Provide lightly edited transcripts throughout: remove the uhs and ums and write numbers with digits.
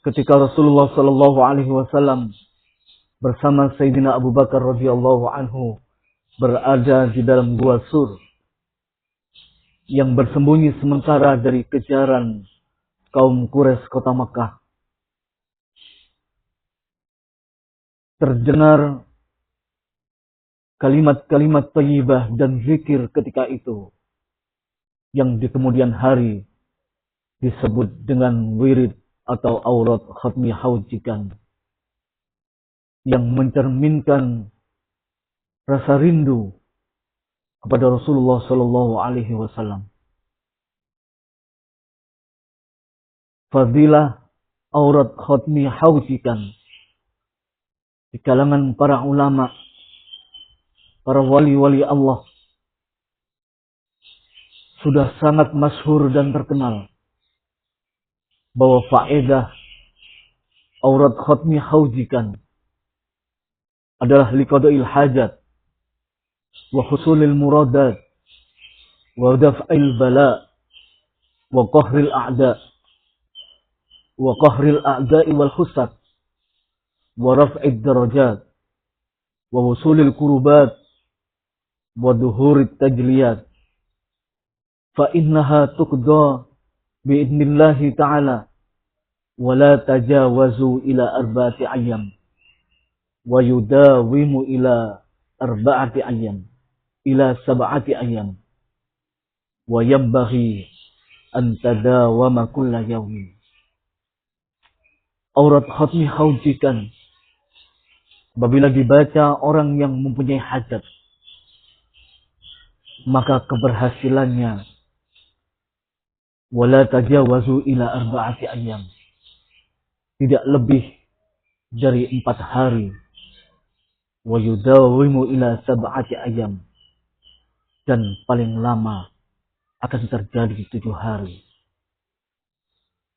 ketika Rasulullah Shallallahu Alaihi Wasallam bersama Sayyidina Abu Bakar radhiyallahu anhu berada di dalam gua Sur yang bersembunyi sementara dari kejaran kaum Quraisy kota Makkah. Terdengar kalimat-kalimat thayyibah dan zikir ketika itu yang di kemudian hari disebut dengan wirid atau aurat khatmi haujikan, yang mencerminkan rasa rindu kepada Rasulullah Shallallahu Alaihi Wasallam. Fadilah aurat khatmi haujikan di kalangan para ulama, para wali-wali Allah sudah sangat masyhur dan terkenal bahwa faedah aurat khatmi haujikan adalah liqadail hajat wa husulil muradat wa daf'il bala wa qahril a'da wa qahril a'da'i wal khusat wa raf'id darajat wa wusulil kurubat wa duhurit tajliyat fa innaha tuqda bi'idnillahi ta'ala wa la tajawazu ila arba'ati ayyam wa yudawimu ila arba'ati ayyam ila sab'ati ayyam wa yambaghi an tadawama kulla yawmin. Aurat khatmi haujikan apabila dibaca orang yang mempunyai hajat, maka keberhasilannya wala tajawazu ila arba'ati ayyam, tidak lebih dari 4 hari, wa yudawimu ila sab'ati ayyam, dan paling lama akan terjadi 7 hari.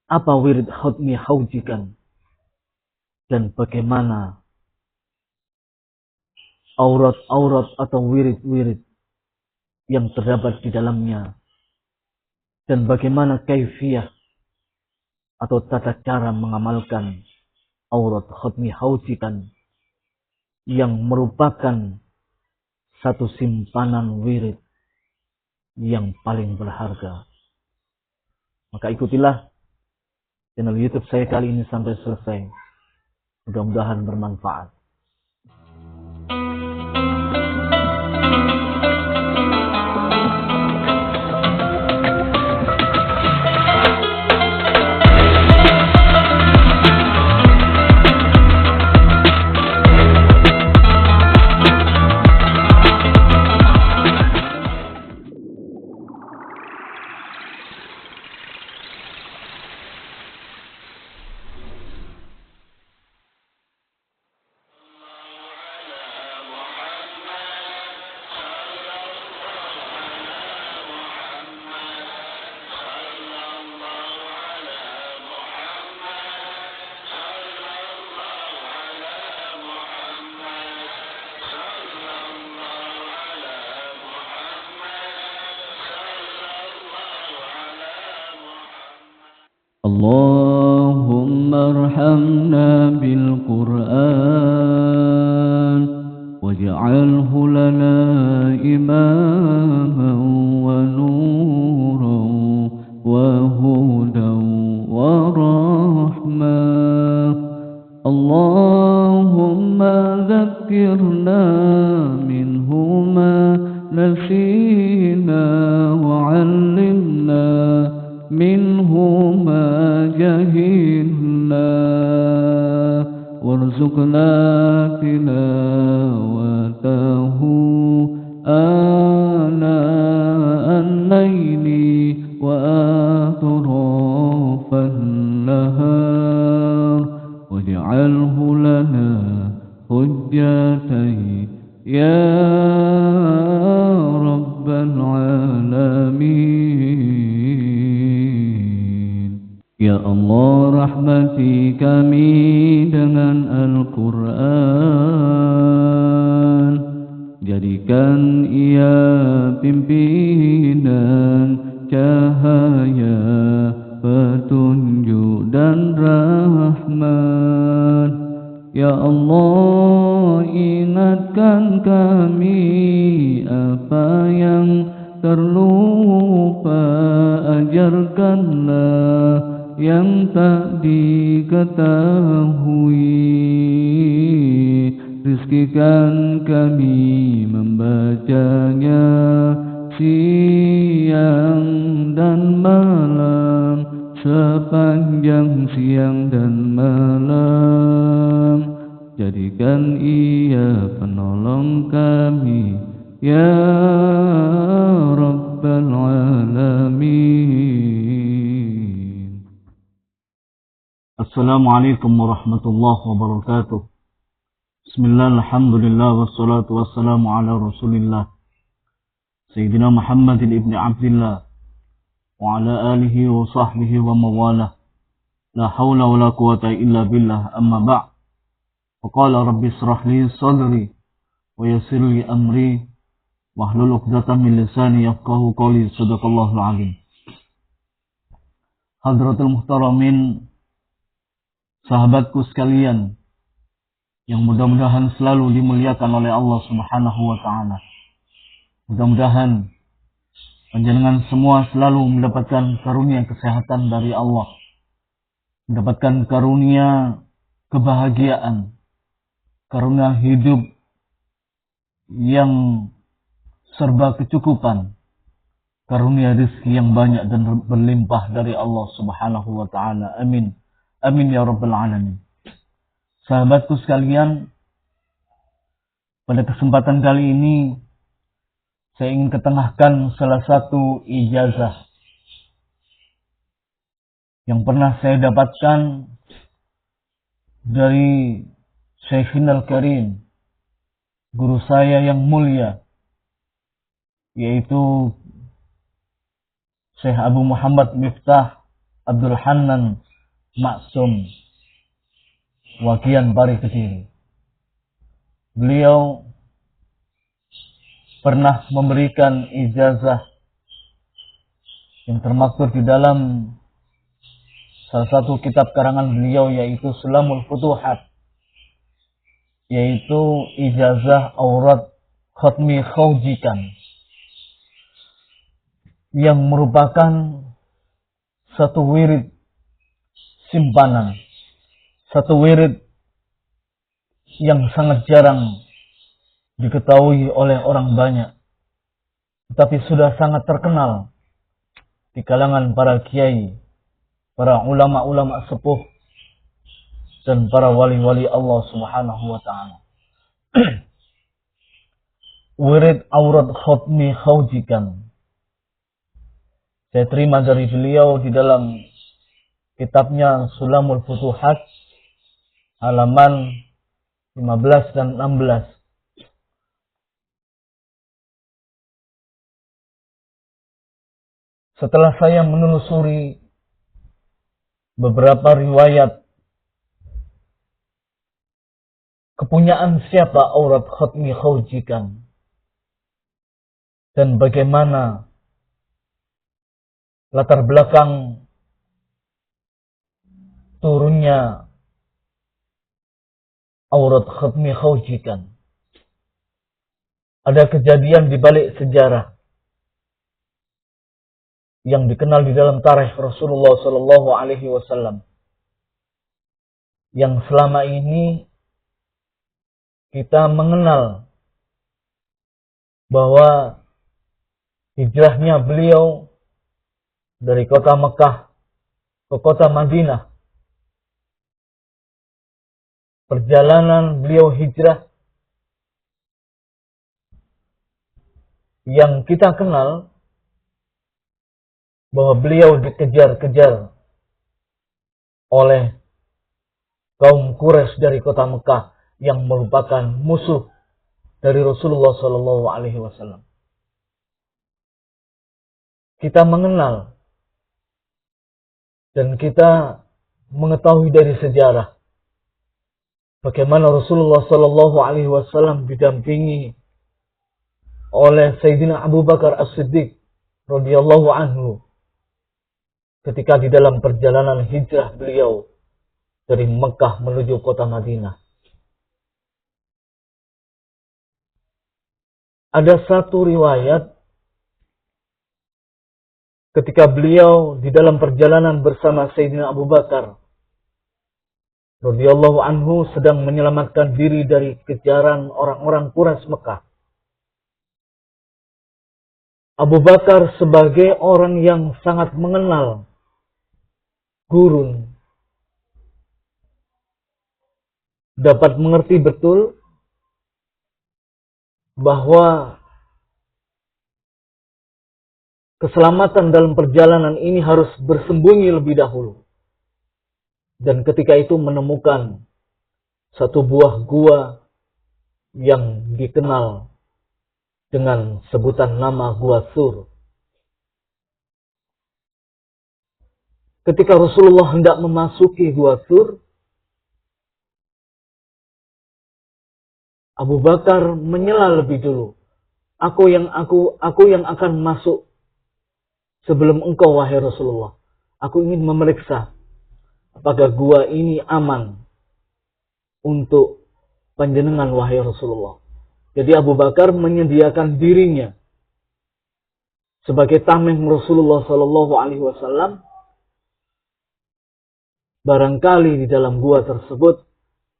Apa wirid khatmi haujikan dan bagaimana aurat-aurat atau wirid-wirid yang terdapat di dalamnya, dan bagaimana kaifiyah atau tata cara mengamalkan aurat khatmi haujikan yang merupakan satu simpanan wirid yang paling berharga. Maka ikutilah channel YouTube saya kali ini sampai selesai. Mudah-mudahan bermanfaat. اللهم ارحمنا بالقرآن واجعله لنا إماما ونورا وهدى ورحمة. اللهم ذكرنا منه ما نسينا وعلمنا منه ما جهلنا وارزقنا تلاوته آناء الليل وأطراف النهار واجعله لنا حجتين يا رب العالمين. Ya Allah, rahmati kami dengan Al-Quran, jadikan ia pimpinan, cahaya, petunjuk dan Rahman. Ya Allah, ingatkan kami apa yang terlupa, ajarkanlah yang tak diketahui. Rizkikan kami membacanya siang dan malam, sepanjang siang dan malam. Jadikan ia penolong kami, ya Rabbal Alamin. Assalamualaikum warahmatullahi wabarakatuh. Bismillah, alhamdulillah, wassalatu wassalamu ala rasulillah Sayyidina Muhammadin ibn Abdillah wa ala alihi wa sahbihi wa mawalah. La hawla wa la quwata illa billah, amma ba' faqala rabbi israh li sadri wa yassir li amri wahlul 'uqdatam min lisani yafqahu qawli. Shadaqallahul azim. Hadratul muhtaramin, sahabatku sekalian yang mudah-mudahan selalu dimuliakan oleh Allah Subhanahu wa ta'ala. Mudah-mudahan panjenengan semua selalu mendapatkan karunia kesehatan dari Allah, mendapatkan karunia kebahagiaan, karunia hidup yang serba kecukupan, karunia rezeki yang banyak dan berlimpah dari Allah Subhanahu wa ta'ala. Amin. Amin ya Rabbal Alamin. Sahabatku sekalian, pada kesempatan kali ini saya ingin ketengahkan salah satu ijazah yang pernah saya dapatkan dari Syekhina Al-Karim, guru saya yang mulia, yaitu Syekh Abu Muhammad Miftah Abdul Hannan Maksum, Wakian Pari Kediri. Beliau pernah memberikan ijazah yang termaktub di dalam salah satu kitab karangan beliau, yaitu Sulamul Futuhat, yaitu ijazah aurat khatmi khawjikan, yang merupakan satu wirid simpanan, satu wirid yang sangat jarang diketahui oleh orang banyak, tetapi sudah sangat terkenal di kalangan para kiai, para ulama-ulama sepuh, dan para wali-wali Allah Subhanahu wa ta'ala. Wirid aurat khatmi khawjikan, saya terima dari beliau di dalam kitabnya Sulamul Futuhat, halaman 15 dan 16. Setelah saya menelusuri beberapa riwayat kepunyaan siapa aurat khatmi khawjikan dan bagaimana latar belakang turunnya aurat khatmi khawjikan, ada kejadian di balik sejarah yang dikenal di dalam tarikh Rasulullah Sallallahu Alaihi Wasallam, yang selama ini kita mengenal bahwa hijrahnya beliau dari kota Mekah ke kota Madinah, perjalanan beliau hijrah yang kita kenal bahwa beliau dikejar-kejar oleh kaum Quraisy dari kota Mekah yang merupakan musuh dari Rasulullah Sallallahu Alaihi Wasallam. Kita mengenal dan kita mengetahui dari sejarah bagaimana Rasulullah Sallallahu Alaihi Wasallam didampingi oleh Sayyidina Abu Bakar As-Siddiq radhiyallahu anhu ketika di dalam perjalanan hijrah beliau dari Mekah menuju kota Madinah. Ada satu riwayat ketika beliau di dalam perjalanan bersama Sayyidina Abu Bakar radhiyallahu anhu sedang menyelamatkan diri dari kejaran orang-orang Quraisy Mekah. Abu Bakar sebagai orang yang sangat mengenal gurun, dapat mengerti betul bahwa keselamatan dalam perjalanan ini harus bersembunyi lebih dahulu. Dan ketika itu menemukan satu buah gua yang dikenal dengan sebutan nama Gua Sur. Ketika Rasulullah hendak memasuki Gua Sur, Abu Bakar menyela lebih dulu. Aku yang akan masuk sebelum engkau, wahai Rasulullah. Aku ingin memeriksa apakah gua ini aman untuk panjenengan, wahai Rasulullah. Jadi Abu Bakar menyediakan dirinya sebagai tameng Rasulullah Sallallahu Alaihi Wasallam. Barangkali di dalam gua tersebut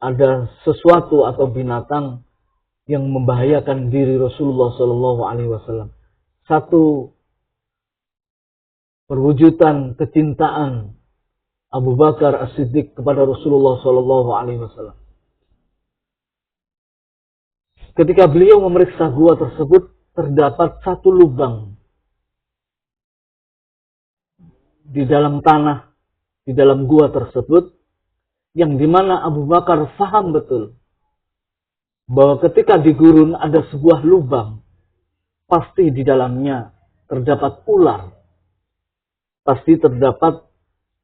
ada sesuatu atau binatang yang membahayakan diri Rasulullah Sallallahu Alaihi Wasallam. Satu perwujudan kecintaan Abu Bakar As-Siddiq kepada Rasulullah Sallallahu Alaihi Wasallam. Ketika beliau memeriksa gua tersebut, terdapat satu lubang di dalam tanah, di dalam gua tersebut, yang dimana Abu Bakar faham betul bahwa ketika di gurun ada sebuah lubang, pasti di dalamnya terdapat ular. Pasti terdapat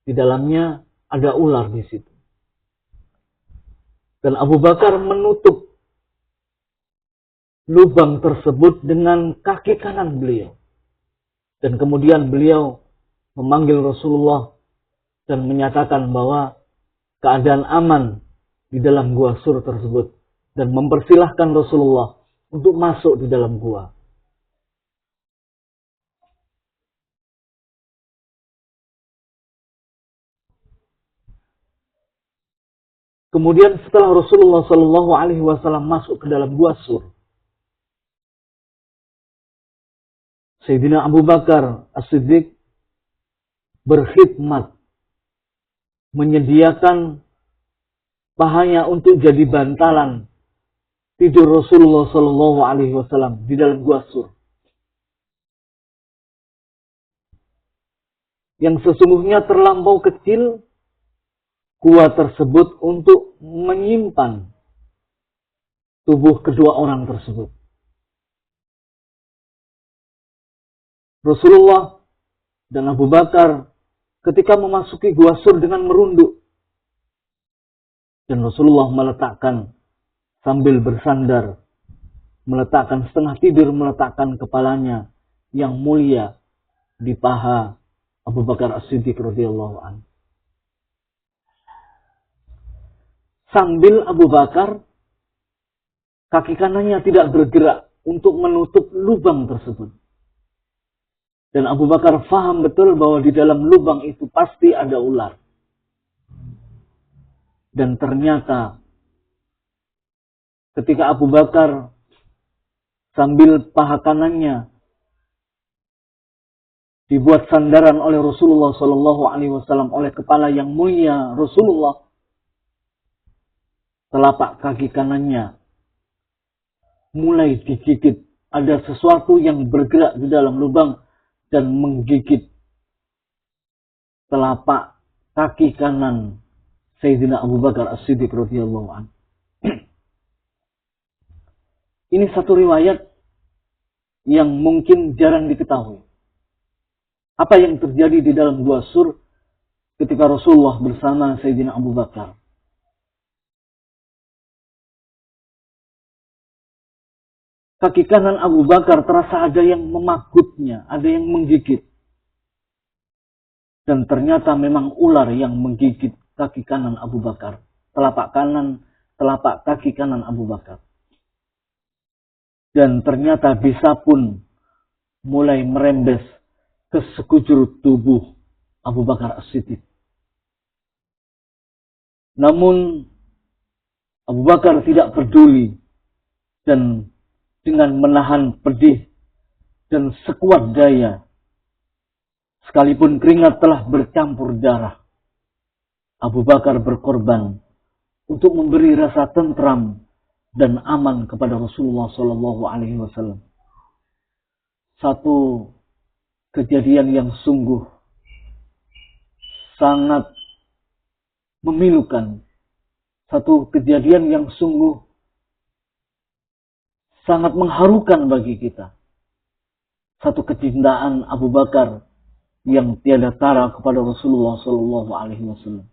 di dalamnya ada ular di situ. Dan Abu Bakar menutup lubang tersebut dengan kaki kanan beliau. Dan kemudian beliau memanggil Rasulullah dan menyatakan bahwa keadaan aman di dalam gua Sur tersebut. Dan mempersilahkan Rasulullah untuk masuk di dalam gua. Kemudian setelah Rasulullah Sallallahu Alaihi Wasallam masuk ke dalam gua Sur, Sayyidina Abu Bakar As-Siddiq berkhidmat, menyediakan pahanya untuk jadi bantalan tidur Rasulullah Sallallahu Alaihi Wasallam di dalam gua Sur. Yang sesungguhnya terlampau kecil gua tersebut untuk menyimpan tubuh kedua orang tersebut. Rasulullah dan Abu Bakar ketika memasuki gua Sur dengan merunduk. Dan Rasulullah meletakkan sambil bersandar, meletakkan setengah tidur, meletakkan kepalanya yang mulia di paha Abu Bakar As-Siddiq radhiyallahu anhu. Sambil Abu Bakar, kaki kanannya tidak bergerak untuk menutup lubang tersebut. Dan Abu Bakar faham betul bahwa di dalam lubang itu pasti ada ular. Dan ternyata ketika Abu Bakar sambil paha kanannya dibuat sandaran oleh Rasulullah Sallallahu Alaihi Wasallam, oleh kepala yang mulia Rasulullah, telapak kaki kanannya mulai digigit. Ada sesuatu yang bergerak di dalam lubang dan menggigit telapak kaki kanan Sayyidina Abu Bakar As-Siddiq radhiyallahu anhu. Ini satu riwayat yang mungkin jarang diketahui. Apa yang terjadi di dalam gua Sur ketika Rasulullah bersama Sayyidina Abu Bakar. Kaki kanan Abu Bakar terasa ada yang memagutnya, ada yang menggigit. Dan ternyata memang ular yang menggigit kaki kanan Abu Bakar. Telapak kaki kanan Abu Bakar. Dan ternyata bisa pun mulai merembes ke sekujur tubuh Abu Bakar As-Siddiq. Namun Abu Bakar tidak peduli dan dengan menahan pedih dan sekuat daya, sekalipun keringat telah bercampur darah, Abu Bakar berkorban untuk memberi rasa tentram dan aman kepada Rasulullah SAW. Satu kejadian yang sungguh sangat memilukan. Satu kejadian yang sungguh sangat mengharukan bagi kita. Satu kecintaan Abu Bakar yang tiada tara kepada Rasulullah SAW.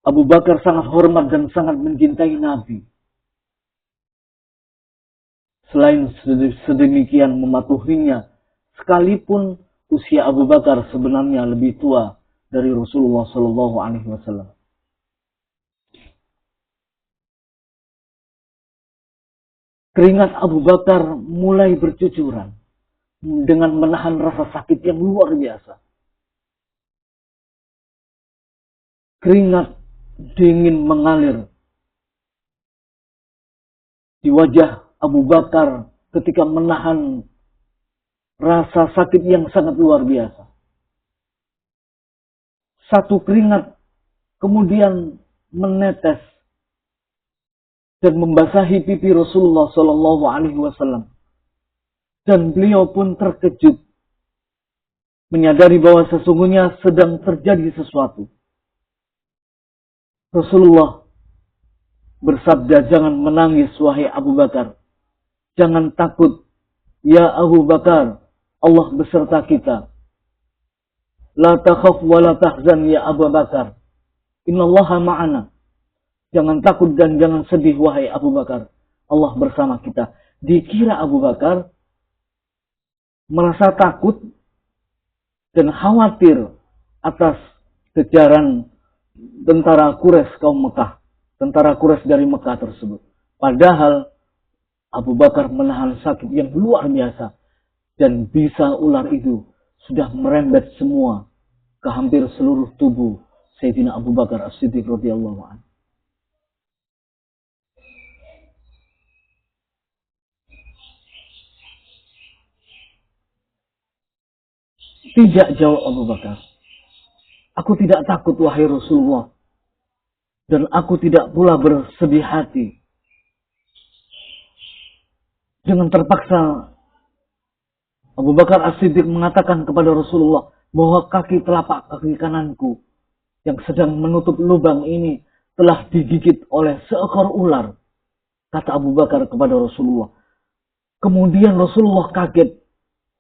Abu Bakar sangat hormat dan sangat mencintai Nabi. Selain sedemikian mematuhinya, sekalipun usia Abu Bakar sebenarnya lebih tua dari Rasulullah SAW. Keringat Abu Bakar mulai bercucuran dengan menahan rasa sakit yang luar biasa. Keringat dingin mengalir di wajah Abu Bakar ketika menahan rasa sakit yang sangat luar biasa. Satu keringat kemudian menetes dan membasahi pipi Rasulullah SAW. Dan beliau pun terkejut, menyadari bahwa sesungguhnya sedang terjadi sesuatu. Rasulullah bersabda, "Jangan menangis wahai Abu Bakar. Jangan takut, ya Abu Bakar. Allah beserta kita. La takhaf wa la tahzan ya Abu Bakar. Innallaha ma'ana." Jangan takut dan jangan sedih wahai Abu Bakar. Allah bersama kita. Dikira Abu Bakar merasa takut dan khawatir atas kejaran tentara Quraisy kaum Mekah. Tentara Quraisy dari Mekah tersebut. Padahal Abu Bakar menahan sakit yang luar biasa. Dan bisa ular itu sudah merembet semua ke hampir seluruh tubuh Sayyidina Abu Bakar As-Siddiq radhiyallahu anhu. Tidak, jawab Abu Bakar. Aku tidak takut wahai Rasulullah. Dan aku tidak pula bersedih hati. Dengan terpaksa Abu Bakar As-Siddiq mengatakan kepada Rasulullah bahwa telapak kaki kananku yang sedang menutup lubang ini telah digigit oleh seekor ular. Kata Abu Bakar kepada Rasulullah. Kemudian Rasulullah kaget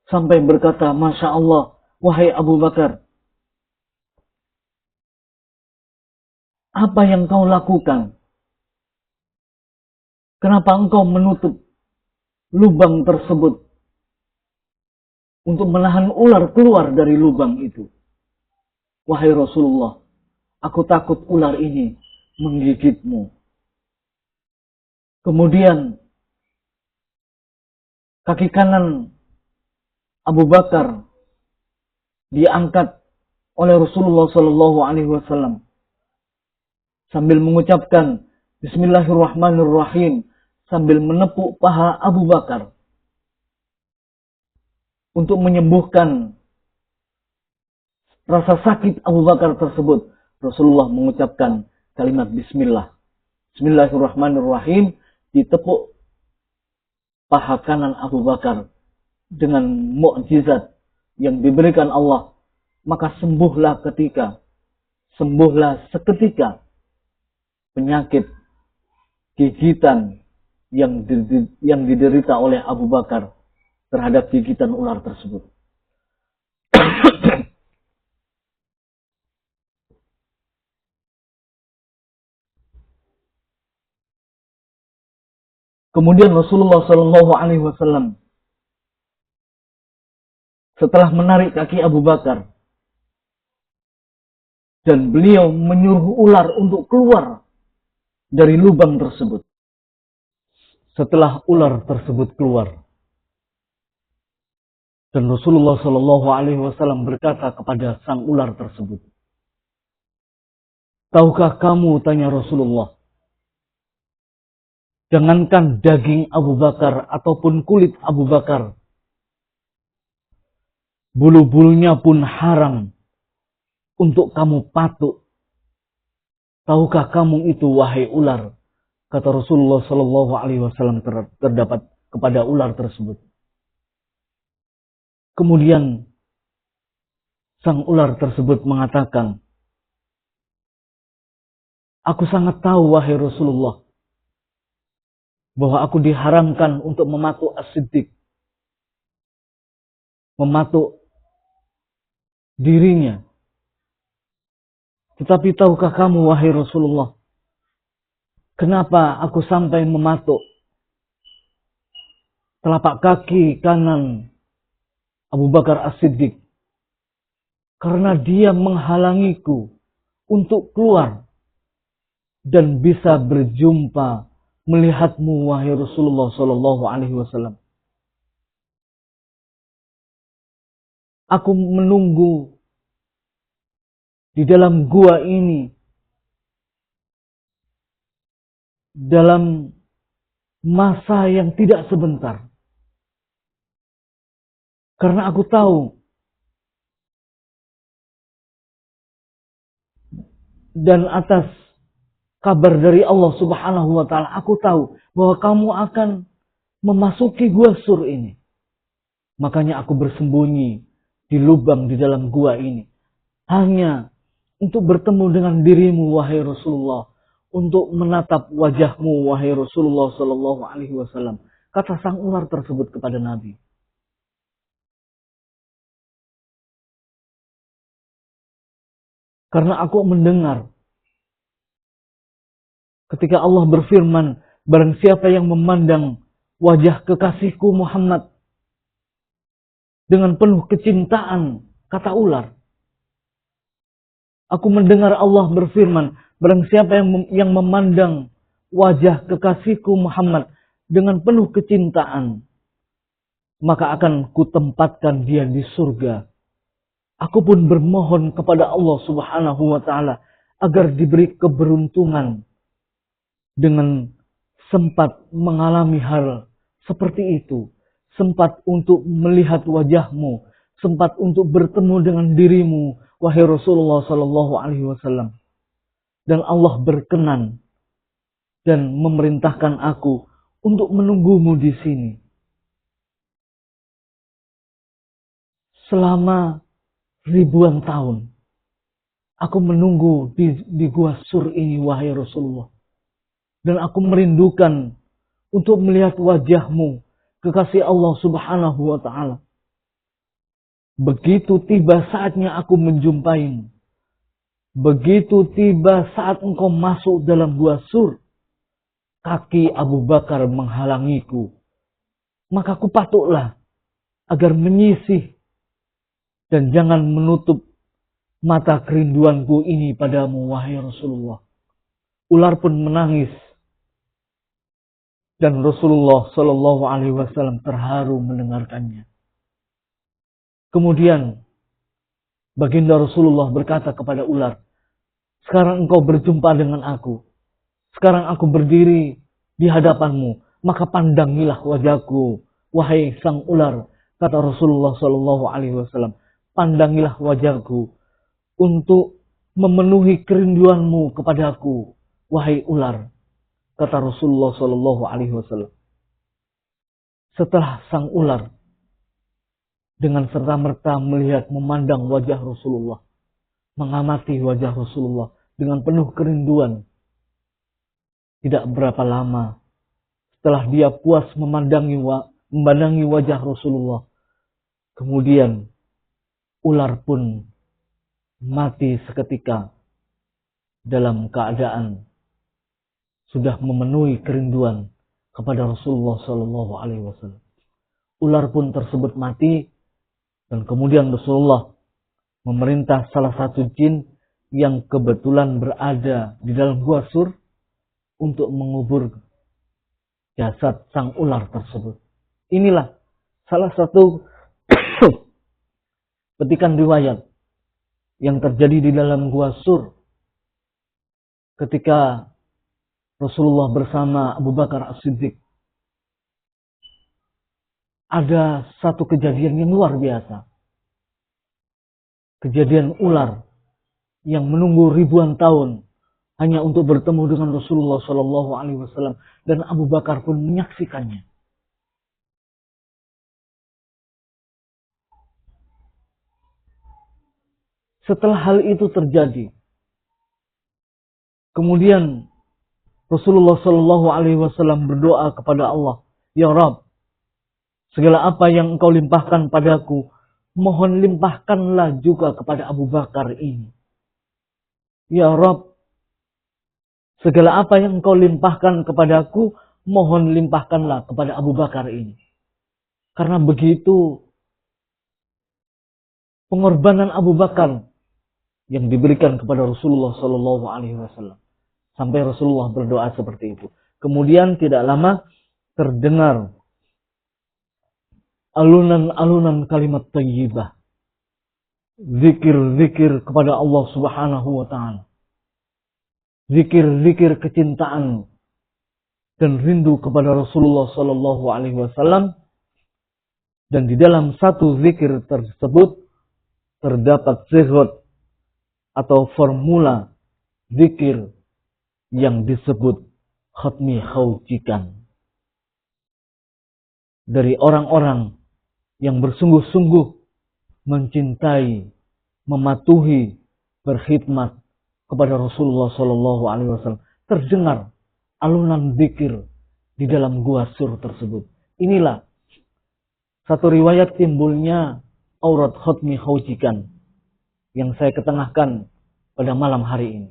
sampai berkata, "Masya Allah, wahai Abu Bakar, apa yang kau lakukan? Kenapa engkau menutup lubang tersebut untuk menahan ular keluar dari lubang itu?" "Wahai Rasulullah, aku takut ular ini menggigitmu." Kemudian kaki kanan Abu Bakar diangkat oleh Rasulullah SAW sambil mengucapkan Bismillahirrahmanirrahim sambil menepuk paha Abu Bakar untuk menyembuhkan rasa sakit Abu Bakar tersebut. Rasulullah mengucapkan kalimat Bismillah. Bismillahirrahmanirrahim, ditepuk paha kanan Abu Bakar dengan mukjizat yang diberikan Allah, maka sembuhlah seketika penyakit gigitan yang diderita oleh Abu Bakar terhadap gigitan ular tersebut. Kemudian Rasulullah SAW setelah menarik kaki Abu Bakar dan beliau menyuruh ular untuk keluar dari lubang tersebut. Setelah ular tersebut keluar, dan Rasulullah Shallallahu Alaihi Wasallam berkata kepada sang ular tersebut, "Tahukah kamu?" tanya Rasulullah. "Jangankan daging Abu Bakar ataupun kulit Abu Bakar, bulu-bulunya pun haram untuk kamu patuk. Tahukah kamu itu, wahai ular?" Kata Rasulullah Shallallahu Alaihi Wasallam terdapat kepada ular tersebut. Kemudian sang ular tersebut mengatakan, "Aku sangat tahu, wahai Rasulullah, bahwa aku diharamkan untuk mematuk As-Siddiq, mematuk dirinya. Tetapi tahukah kamu, wahai Rasulullah, kenapa aku sampai mematuk telapak kaki kanan Abu Bakar As-Siddiq? Karena dia menghalangiku untuk keluar dan bisa berjumpa melihatmu, wahai Rasulullah Shallallahu Alaihi Wasallam. Aku menunggu di dalam gua ini dalam masa yang tidak sebentar. Karena aku tahu dan atas kabar dari Allah Subhanahu wa taala, aku tahu bahwa kamu akan memasuki gua Sur ini. Makanya aku bersembunyi di lubang di dalam gua ini hanya untuk bertemu dengan dirimu, wahai Rasulullah, untuk menatap wajahmu, wahai Rasulullah Sallallahu Alaihi Wasallam. Kata sang ular tersebut kepada Nabi. Karena aku mendengar ketika Allah berfirman, barang siapa yang memandang wajah kekasihku Muhammad dengan penuh kecintaan, kata ular. Aku mendengar Allah berfirman, barang siapa yang memandang wajah kekasihku Muhammad dengan penuh kecintaan, maka akan kutempatkan dia di surga. Aku pun bermohon kepada Allah Subhanahu wa taala agar diberi keberuntungan dengan sempat mengalami hal seperti itu, sempat untuk melihat wajahmu, sempat untuk bertemu dengan dirimu, wahai Rasulullah Sallallahu Alaihi Wasallam. Dan Allah berkenan dan memerintahkan aku untuk menunggumu di sini selama ribuan tahun. Aku menunggu di gua Sur ini, wahai Rasulullah. Dan aku merindukan untuk melihat wajahmu, kekasih Allah Subhanahu wa taala. Begitu tiba saatnya aku menjumpaimu. Begitu tiba saat engkau masuk dalam gua Sur, kaki Abu Bakar menghalangiku. Maka aku patuklah agar menyisih dan jangan menutup mata kerinduanku ini padamu, wahai Rasulullah. Ular pun menangis. Dan Rasulullah Shallallahu Alaihi Wasallam terharu mendengarkannya. Kemudian baginda Rasulullah berkata kepada ular, sekarang engkau berjumpa dengan aku. Sekarang aku berdiri di hadapanmu. Maka pandangilah wajahku, wahai sang ular. Kata Rasulullah Shallallahu Alaihi Wasallam, pandangilah wajahku untuk memenuhi kerinduanmu kepadaku, wahai ular. Kata Rasulullah Shallallahu Alaihi Wasallam. Setelah sang ular dengan serta-merta melihat, memandang wajah Rasulullah, mengamati wajah Rasulullah dengan penuh kerinduan, tidak berapa lama setelah dia puas memandangi wajah Rasulullah, kemudian ular pun mati seketika dalam keadaan sudah memenuhi kerinduan kepada Rasulullah Shallallahu Alaihi Wasallam. Ular pun tersebut mati Dan kemudian Rasulullah memerintah salah satu jin yang kebetulan berada di dalam gua Sur untuk mengubur jasad sang ular tersebut. Inilah salah satu petikan riwayat yang terjadi di dalam gua Sur ketika Rasulullah bersama Abu Bakar As-Siddiq. Ada satu kejadian yang luar biasa. Kejadian ular yang menunggu ribuan tahun hanya untuk bertemu dengan Rasulullah SAW, dan Abu Bakar pun menyaksikannya. Setelah hal itu terjadi, kemudian Rasulullah SAW berdoa kepada Allah, Ya Rabb, segala apa yang Engkau limpahkan padaku, mohon limpahkanlah juga kepada Abu Bakar ini. Ya Rabb, segala apa yang Engkau limpahkan kepadaku, mohon limpahkanlah kepada Abu Bakar ini. Karena begitu pengorbanan Abu Bakar yang diberikan kepada Rasulullah SAW. Sampai Rasulullah berdoa seperti itu. Kemudian tidak lama terdengar alunan-alunan kalimat thayyibah. Zikir-zikir kepada Allah Subhanahu wa Ta'ala. Zikir-zikir kecintaan dan rindu kepada Rasulullah SAW. Dan di dalam satu zikir tersebut terdapat sighah atau formula zikir yang disebut khatmi khawjikan. Dari orang-orang yang bersungguh-sungguh mencintai, mematuhi, berkhidmat kepada Rasulullah SAW. Terdengar alunan zikir di dalam gua Sur tersebut. Inilah satu riwayat timbulnya aurat khatmi khawjikan yang saya ketengahkan pada malam hari ini.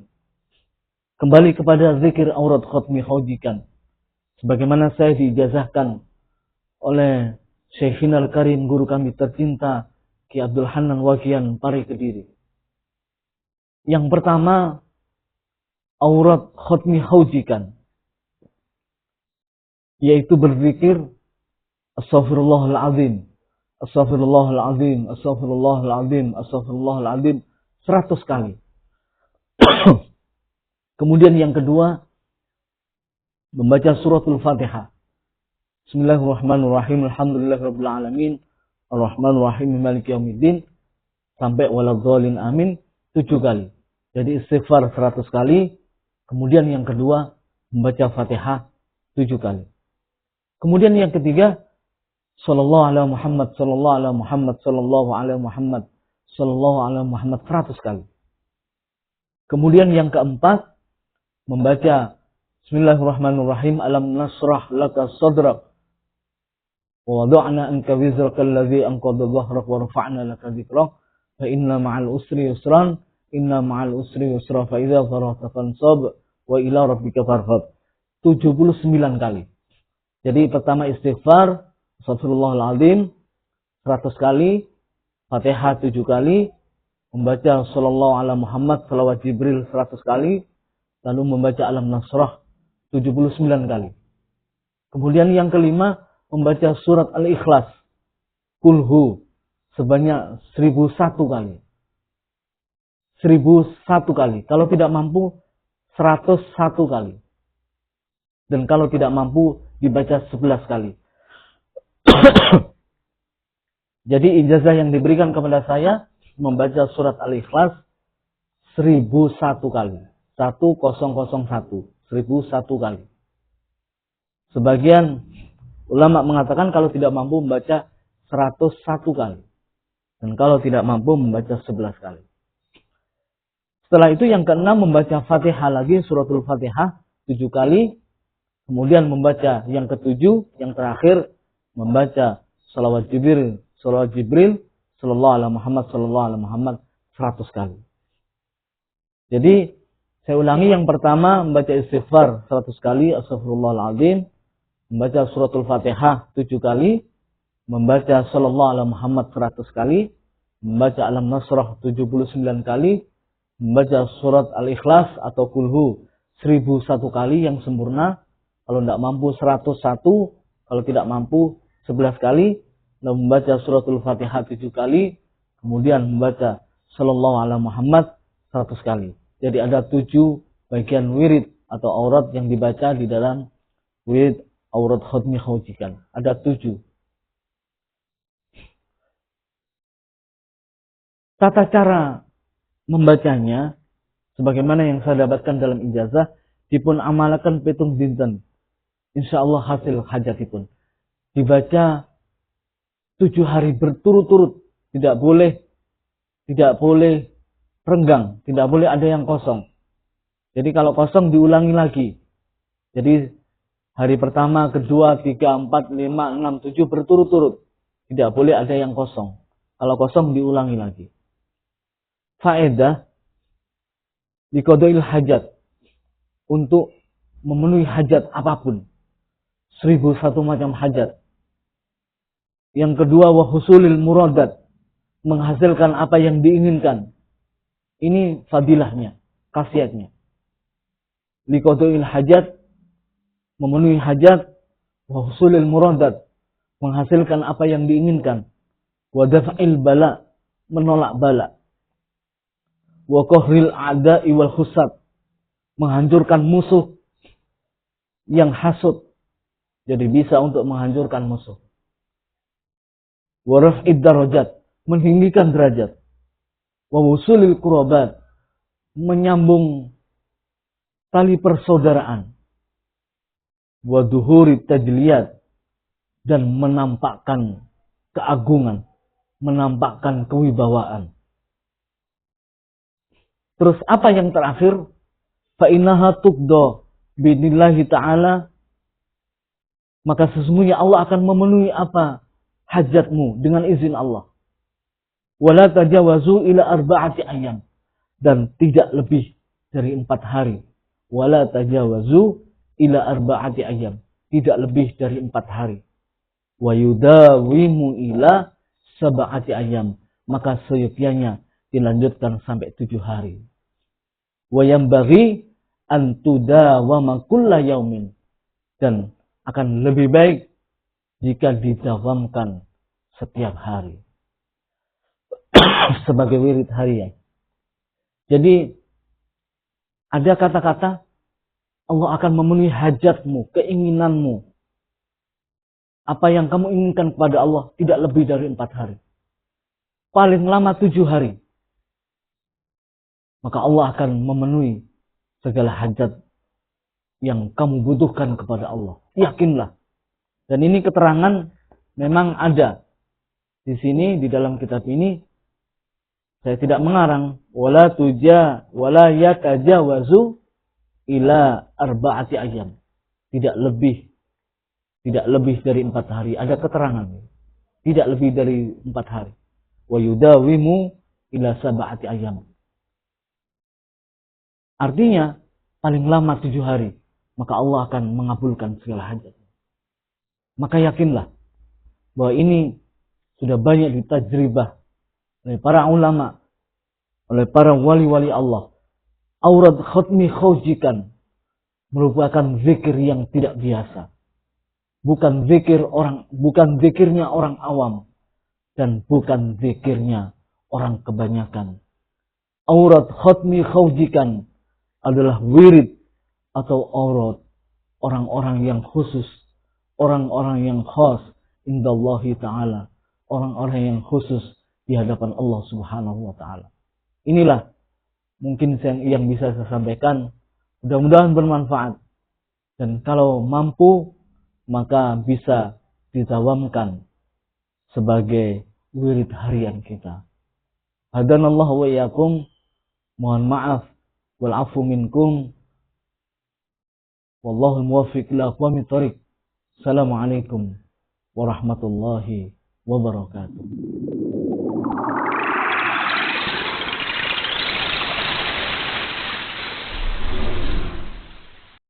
Kembali kepada zikir aurat khatmi khawjikan. Sebagaimana saya diijazahkan oleh Syekhina Al-Karim, guru kami tercinta, Ki Abdul Hanan Wakian Pari Kediri. Yang pertama, aurat khatmi khawjikan, yaitu berzikir Astaghfirullahaladzim, Astaghfirullahaladzim, Astaghfirullahaladzim, Astaghfirullahaladzim 100 kali. Kemudian yang kedua, membaca suratul Fatihah. Bismillahirrahmanirrahim, alhamdulillahirabbil alamin, arrahmanirrahim, maliki yaumiddin, sampai waladhdallin amin 7 kali. Jadi istighfar 100 kali. Kemudian yang kedua, membaca Fatihah 7 kali. Kemudian yang ketiga, sallallahu ala Muhammad, sallallahu ala Muhammad, sallallahu ala Muhammad, sallallahu ala Muhammad 100 kali. Kemudian yang keempat, membaca Bismillahirrahmanirrahim, alam nasrah laka sadrak wa wada'na anka wizraka alladhi anqadha dhahrak wa rafa'na laka dhikrak fa inna ma'al usri yusran, inna ma'al usri yusra, fa idza faragta fansab wa ila rabbika farghab 79 kali. Jadi pertama istighfar Astaghfirullahaladzim 100 kali, Fatihah 7 kali, membaca sallallahu ala Muhammad salawat Jibril 100 kali, lalu membaca alam nasrah 79 kali. Kemudian yang kelima, membaca surat Al-Ikhlas Kulhu sebanyak 1001 kali. 1001 kali. Kalau tidak mampu 101 kali. Dan kalau tidak mampu dibaca 11 kali. Jadi ijazah yang diberikan kepada saya membaca surat Al-Ikhlas 1001 kali. 1001 kali. Sebagian ulama mengatakan kalau tidak mampu membaca 101 kali. Dan kalau tidak mampu membaca 11 kali. Setelah itu yang keenam, membaca Fatihah lagi, suratul Fatihah 7 kali. Kemudian membaca yang ketujuh, yang terakhir, membaca salawat Jibril, sallallahu ala Muhammad, sallallahu ala Muhammad 100 kali. Jadi saya ulangi, yang pertama membaca istighfar 100 kali, Astaghfirullahaladzim, membaca suratul Fatihah 7 kali, membaca sallallahu ala Muhammad 100 kali, membaca Alam Nasrah 79 kali, membaca surat Al-Ikhlas atau Kulhu 1001 kali yang sempurna. Kalau tidak mampu 101, kalau tidak mampu 11 kali, lalu membaca suratul Fatihah 7 kali, kemudian membaca sallallahu ala Muhammad 100 kali. Jadi ada 7 bagian wirid atau aurat yang dibaca di dalam wirid aurat khatmi khawjikan. Ada 7. Tata cara membacanya, sebagaimana yang saya dapatkan dalam ijazah, dipun amalkan petung dinten. InsyaAllah hasil hajatipun. Dibaca 7 hari berturut-turut. Tidak boleh renggang. Tidak boleh ada yang kosong. Jadi kalau kosong diulangi lagi. Jadi hari pertama, kedua, 3, 4, 5, 6, 7 berturut-turut. Tidak boleh ada yang kosong. Kalau kosong diulangi lagi. Faedah diqadail hajat. Untuk memenuhi hajat apapun. 1001 macam hajat. Yang kedua, wa husulil muradat. Menghasilkan apa yang diinginkan. Ini fadilahnya, khasiatnya. Liqadail hajat, memenuhi hajat. Wa husulil muradat. Menghasilkan apa yang diinginkan. Wa daf'il bala. Menolak bala. Wa qahril a'da'i wal khusat. Menghancurkan musuh yang hasud. Jadi bisa untuk menghancurkan musuh. Wa raf'id darajat, meninggikan derajat. Wa wusulil qurabat, menyambung tali persaudaraan. Wa duhurit tajliyat, dan menampakkan keagungan, menampakkan kewibawaan. Terus apa yang terakhir? Fa innaha tuqda bi'idnillahi ta'ala. Maka sesungguhnya Allah akan memenuhi apa? Hajatmu dengan izin Allah. Wala tajawazu ila arba'ati ayyam. Dan tidak lebih dari 4 hari. Wala tajawazu ila arba'ati ayyam. Tidak lebih dari 4 hari. Wa yudawimu ila sab'ati ayyam. Maka seyogyanya dilanjutkan sampai 7 hari. Wa yambaghi an tudawama kulla yaumin. Dan akan lebih baik jika didawamkan setiap hari. Sebagai wirid harian. Jadi ada kata-kata Allah akan memenuhi hajatmu, keinginanmu. Apa yang kamu inginkan kepada Allah tidak lebih dari 4 hari. Paling lama 7 hari. Maka Allah akan memenuhi segala hajat yang kamu butuhkan kepada Allah. Yakinlah. Dan ini keterangan memang ada. Di sini, di dalam kitab ini, saya tidak mengarang. Wala yatajawazu ila arba'ati ayyam. Tidak lebih dari 4 hari. Ada keterangan. Tidak lebih dari 4 hari. Wa yudawimu ila sab'ati ayyam. Artinya, paling lama 7 hari. Maka Allah akan mengabulkan segala hajat. Maka yakinlah bahwa ini sudah banyak ditajribah oleh para ulama, oleh para wali-wali Allah. Aurat khatmi khawjikan merupakan zikir yang tidak biasa. Bukan zikirnya orang awam dan bukan zikirnya orang kebanyakan. Aurat khatmi khawjikan adalah wirid atau aurat orang-orang yang khusus, orang-orang yang khas indallahi ta'ala, orang-orang yang khusus di hadapan Allah Subhanahu wa ta'ala. Inilah mungkin yang bisa saya sampaikan. Mudah-mudahan bermanfaat. Dan kalau mampu, maka bisa ditawamkan sebagai wirid harian kita. Hadanallahu wa iyyakum. Mohon maaf wal afu minkum. Wallahu muwaffiq ila aqwamit thoriq. Assalamualaikum warahmatullahi wabarakatuh.